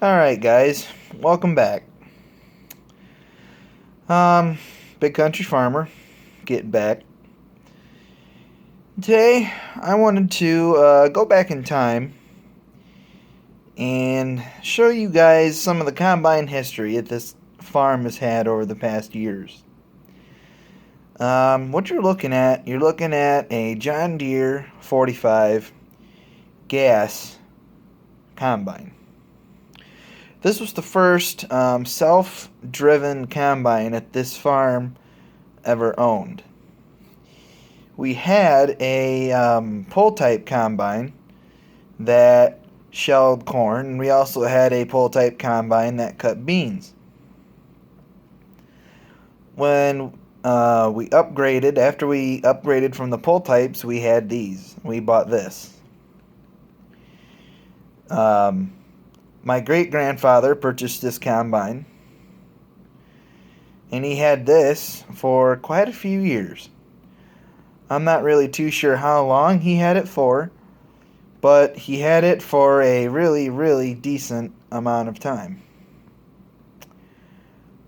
Alright guys, welcome back. Big Country Farmer, getting back. Today, I wanted to go back in time and show you guys some of the combine history that this farm has had over the past years. What you're looking at a John Deere 45 gas combine. This was the first self-driven combine that this farm ever owned. We had a pull-type combine that shelled corn, and we also had a pull-type combine that cut beans. When we upgraded, after we upgraded from the pull-types, we had these. We bought this. My great-grandfather purchased this combine, and he had this for quite a few years. I'm not really too sure how long he had it for, but he had it for a really, really decent amount of time.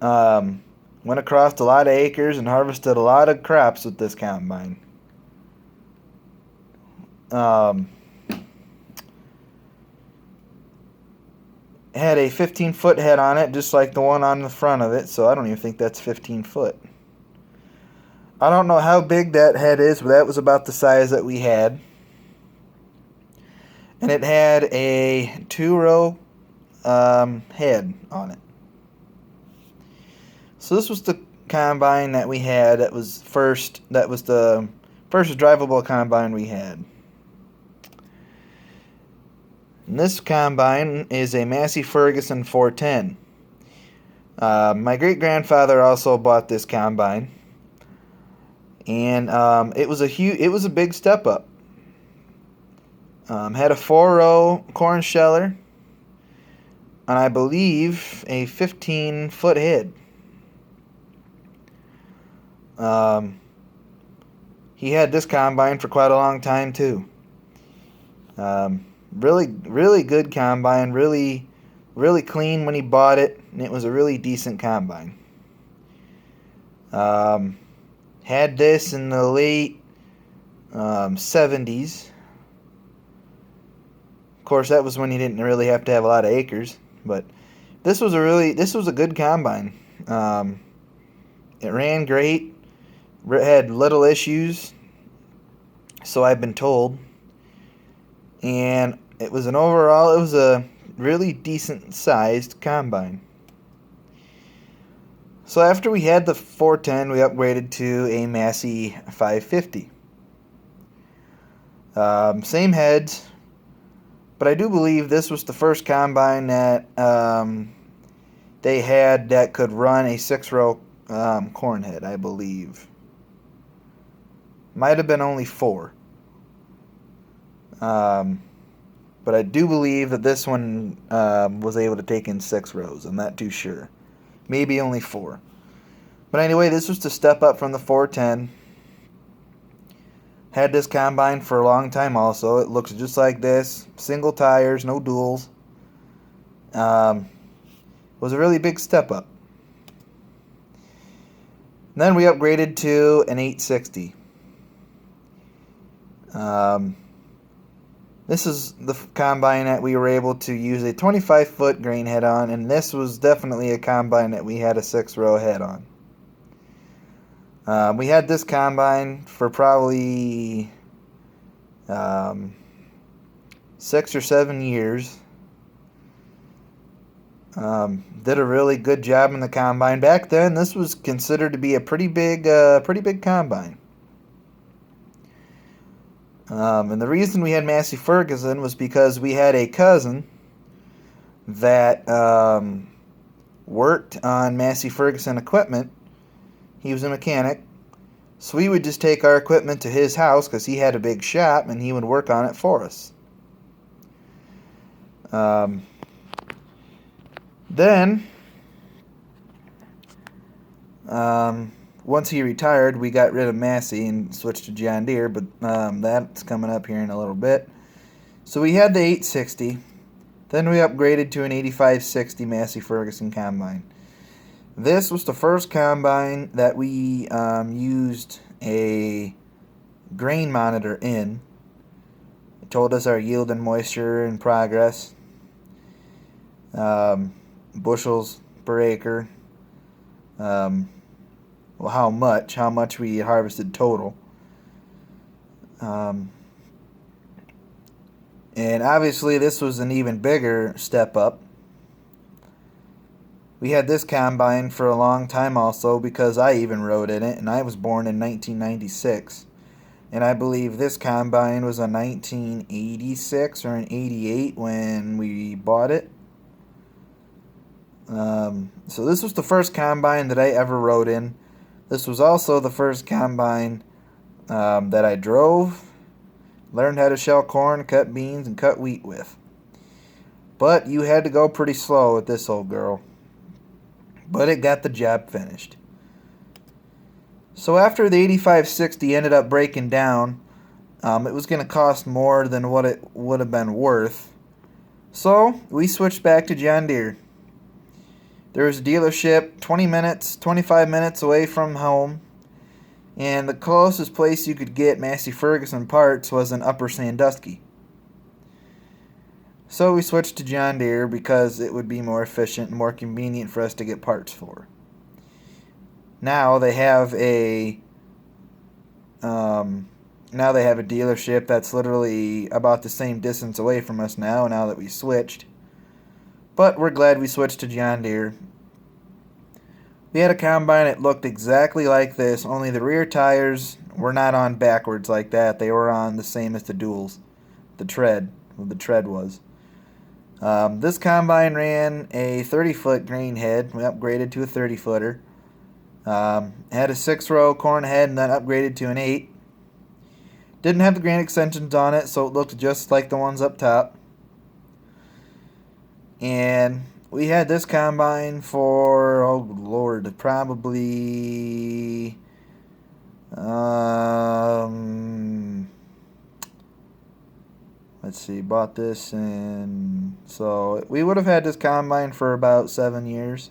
Went across a lot of acres and harvested a lot of crops with this combine. Had a 15-foot head on it, just like the one on the front of it, so I don't even think that's 15 foot. I don't know how big that head is, but that was about the size that we had. And it had a 2-row head on it. So this was the combine that we had. That was the first drivable combine we had. And this combine is a Massey Ferguson 410. My great-grandfather also bought this combine, and it was a big step up. Had a 4-row corn sheller, and I believe a 15-foot head. He had this combine for quite a long time too. Really good combine, really clean when he bought it, and it was a really decent combine. Had this in the late 70s. Of course, that was when you didn't really have to have a lot of acres, but this was a good combine. It ran great, had little issues, so I've been told. And it was a really decent sized combine. So after we had the 410, we upgraded to a Massey 550. Same heads, but I do believe this was the first combine that they had that could run a 6-row corn head, I believe. Might have been only 4. But I do believe that this one was able to take in 6 rows. I'm not too sure. Maybe only 4. But anyway, this was to step up from the 410. Had this combine for a long time also. It looks just like this. Single tires, no duals. Was a really big step up. Then we upgraded to an 860. This is the combine that we were able to use a 25-foot grain head on, and this was definitely a combine that we had a 6-row head on. We had this combine for probably 6 or 7 years. Did a really good job in the combine. Back then, this was considered to be a pretty big combine. And the reason we had Massey Ferguson was because we had a cousin that worked on Massey Ferguson equipment. He was a mechanic. So we would just take our equipment to his house because he had a big shop, and he would work on it for us. Then, once he retired, we got rid of Massey and switched to John Deere, but that's coming up here in a little bit. So we had the 860. Then we upgraded to an 8560 Massey Ferguson combine. This was the first combine that we used a grain monitor in. It told us our yield and moisture and progress, bushels per acre, well, how much we harvested total. And obviously this was an even bigger step up. We had this combine for a long time also because I even rode in it, and I was born in 1996. And I believe this combine was a 1986 or an 88 when we bought it. So this was the first combine that I ever rode in. This was also the first combine that I drove, learned how to shell corn, cut beans, and cut wheat with. But you had to go pretty slow with this old girl. But it got the job finished. So after the 8560 ended up breaking down, it was going to cost more than what it would have been worth. So we switched back to John Deere. There was a dealership 25 minutes away from home, and the closest place you could get Massey Ferguson parts was in Upper Sandusky. So we switched to John Deere because it would be more efficient and more convenient for us to get parts for. Now they have a dealership that's literally about the same distance away from us now that we switched. But we're glad we switched to John Deere. We had a combine that looked exactly like this, only the rear tires were not on backwards like that. They were on the same as the duals. The tread was. This combine ran a 30-foot grain head. We upgraded to a 30-footer. Had a 6-row corn head and then upgraded to an 8. Didn't have the grain extensions on it, so it looked just like the ones up top. And we had this combine for, oh Lord, probably let's see, bought this, and so we would have had this combine for about 7 years.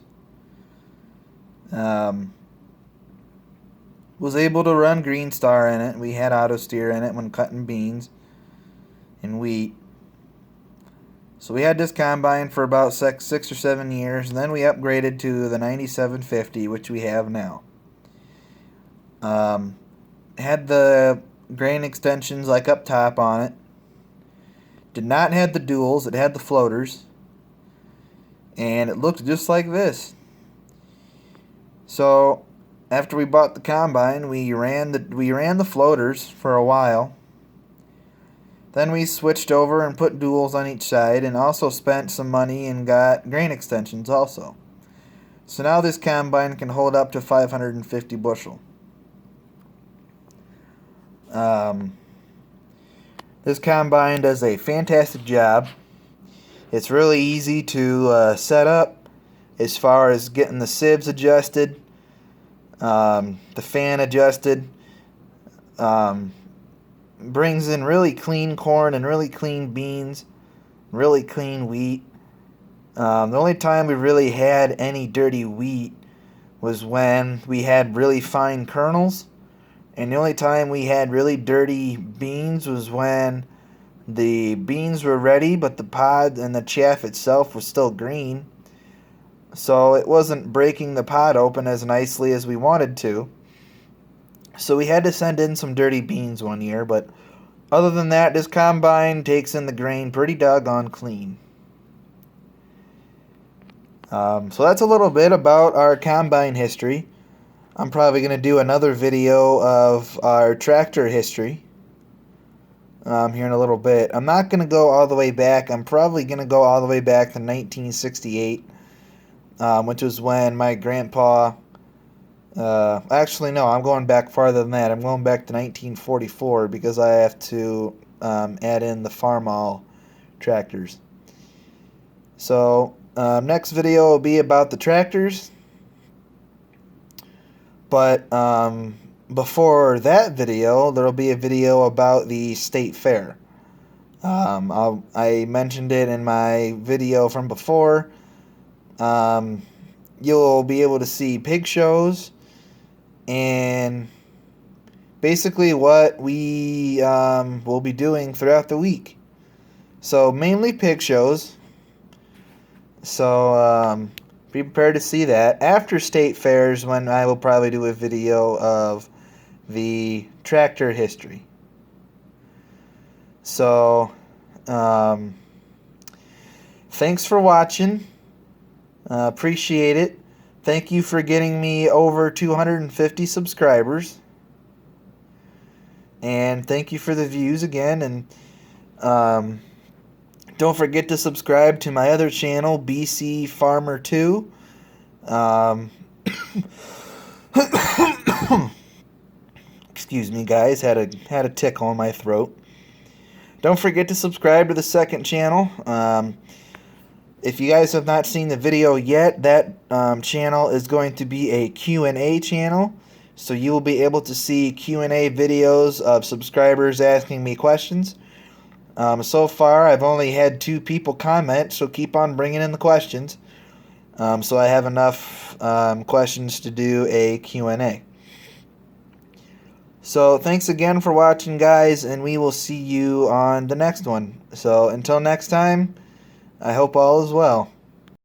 Was able to run Green Star in it. We had auto steer in it when cutting beans and wheat. So we had this combine for about 6 or 7 years, and then we upgraded to the 9750, which we have now. Had the grain extensions like up top on it. Did not have the duals, it had the floaters. And it looked just like this. So after we bought the combine, we ran the floaters for a while. Then we switched over and put duals on each side, and also spent some money and got grain extensions also. So now this combine can hold up to 550 bushel. This combine does a fantastic job. It's really easy to set up as far as getting the sieves adjusted, the fan adjusted. Brings in really clean corn and really clean beans, really clean wheat. The only time we really had any dirty wheat was when we had really fine kernels. And the only time we had really dirty beans was when the beans were ready, but the pod and the chaff itself was still green. So it wasn't breaking the pod open as nicely as we wanted to. So we had to send in some dirty beans one year, but other than that, this combine takes in the grain pretty doggone clean. So that's a little bit about our combine history. I'm probably going to do another video of our tractor history here in a little bit. I'm not going to go all the way back. I'm probably going to go all the way back to 1968, which was when my grandpa... actually, no, I'm going back farther than that. I'm going back to 1944 because I have to add in the Farmall tractors. So, next video will be about the tractors. But before that video, there will be a video about the state fair. I mentioned it in my video from before. You'll be able to see pig shows and basically what we will be doing throughout the week. So mainly pig shows. So be prepared to see that. After state fairs, when I will probably do a video of the tractor history. So thanks for watching. Appreciate it. Thank you for getting me over 250 subscribers. And thank you for the views again. And don't forget to subscribe to my other channel, BC Farmer 2. Excuse me, guys. Had a tickle in my throat. Don't forget to subscribe to the second channel. If you guys have not seen the video yet, that channel is going to be a Q&A channel. So you will be able to see Q&A videos of subscribers asking me questions. So far, I've only had 2 people comment, so keep on bringing in the questions. So I have enough questions to do a Q&A. So thanks again for watching, guys, and we will see you on the next one. So until next time, I hope all is well.